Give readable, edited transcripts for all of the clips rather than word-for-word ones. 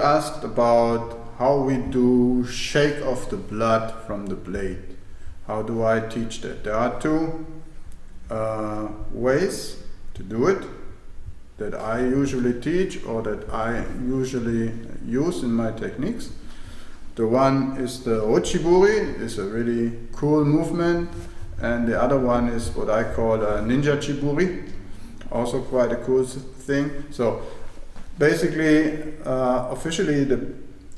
asked about how we do shake off the blood from the blade. How do I teach that? There are two ways to do it that I usually teach or that I usually use in my techniques. The one is the chiburi, it's a really cool movement, and the other one is what I call a ninja chiburi, also quite a cool thing. So basically, officially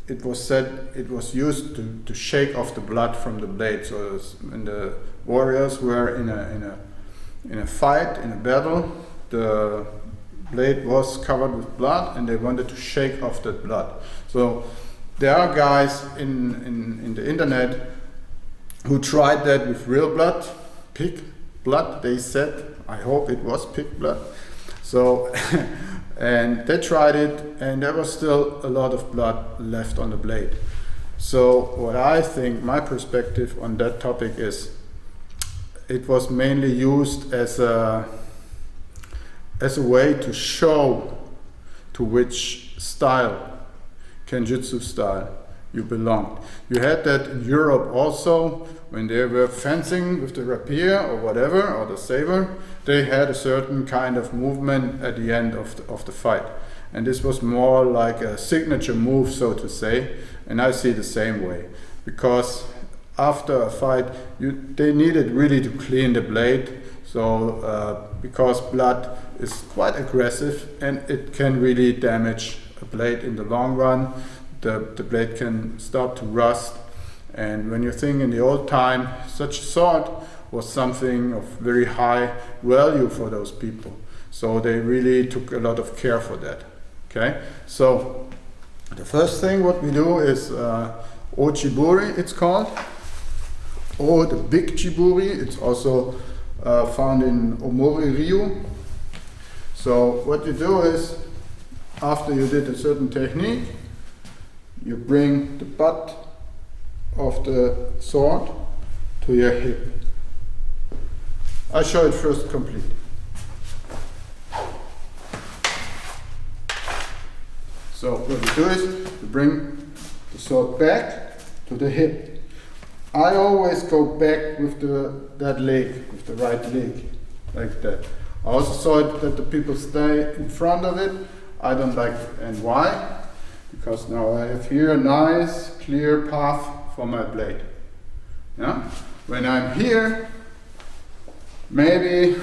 it was said it was used to shake off the blood from the blade. So when the warriors were in a fight, in a battle, the blade was covered with blood and they wanted to shake off that blood. So there are guys in the internet who tried that with real blood, pig blood, they said. I hope it was pig blood. So, and they tried it and there was still a lot of blood left on the blade. So what I think, my perspective on that topic is, it was mainly used as a way to show to which style, Kenjutsu style, you belonged. You had that in Europe also, when they were fencing with the rapier or whatever, or the saber, they had a certain kind of movement at the end of the fight. And this was more like a signature move, so to say, and I see it the same way. Because after a fight, they needed really to clean the blade, so because blood is quite aggressive and it can really damage a blade in the long run. The blade can start to rust, and when you think in the old time, such a sword was something of very high value for those people. So they really took a lot of care for that. Okay, so the first thing what we do is chiburi, it's called, or the big chiburi. It's also found in Omori Ryu. So what you do is, after you did a certain technique, you bring the butt of the sword to your hip. I'll show it first complete. So what you do is, you bring the sword back to the hip. I always go back with that leg, with the right leg, like that. I also saw it that the people stay in front of it. I don't like it. And why? Because now I have here a nice clear path for my blade. Yeah? When I'm here, maybe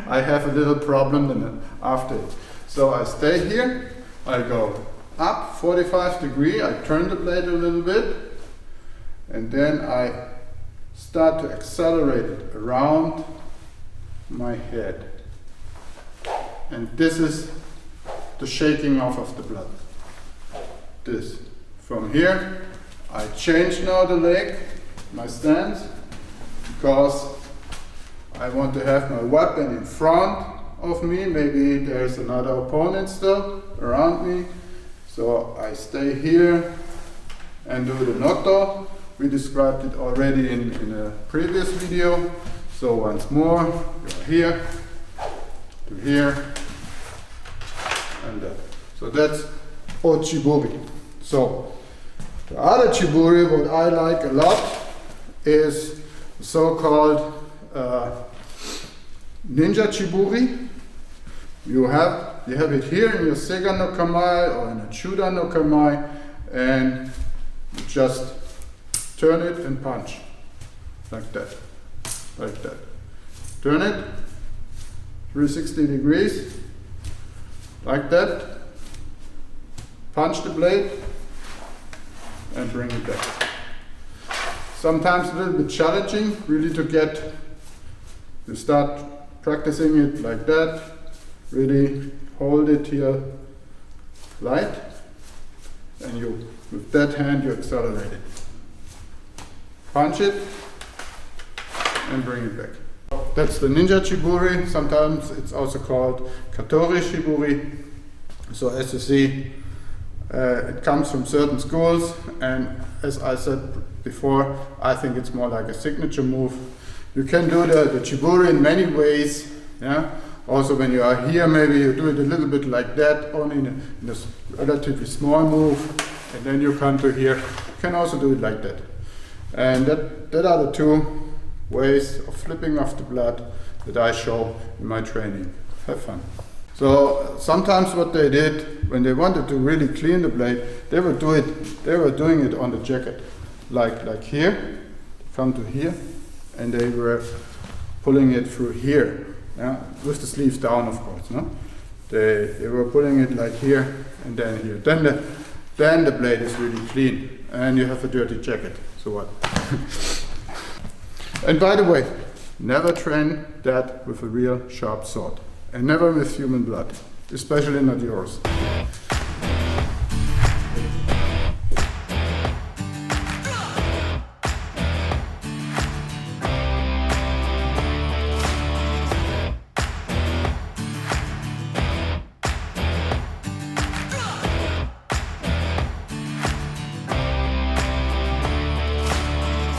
I have a little problem then after it. So I stay here, I go up 45 degrees, I turn the blade a little bit, and then I start to accelerate it around my head. And this is the shaking off of the blood. This. From here, I change now the leg, my stance, because I want to have my weapon in front of me. Maybe there's another opponent still around me. So I stay here and do the noto. We described it already in a previous video. So once more, you're here, to here, and that. So that's chiburi. So the other chiburi, what I like a lot, is so-called ninja chiburi. You have it here in your Seigan no Kamae or in a Chudan no Kamae, and you just turn it and punch like that. Like that. Turn it 360 degrees, like that. Punch the blade and bring it back. Sometimes a little bit challenging, really you start practicing it like that. Really hold it here light, and with that hand you accelerate it. Punch it and bring it back. That's the ninja chiburi. Sometimes it's also called katori chiburi. So as you see, it comes from certain schools, and as I said before, I think it's more like a signature move. You can do the chiburi in many ways. Yeah, Also when you are here, maybe you do it a little bit like that, only in a relatively small move, and then you come to here. You can also do it like that. And that are the two ways of flipping off the blood that I show in my training. Have fun. So sometimes what they did, when they wanted to really clean the blade, they were doing it on the jacket. Like here, come to here, and they were pulling it through here. Yeah, with the sleeves down, of course. No, they were pulling it like here and then here. Then the blade is really clean, and you have a dirty jacket. So what? And by the way, never train that with a real sharp sword, and never with human blood, especially not yours.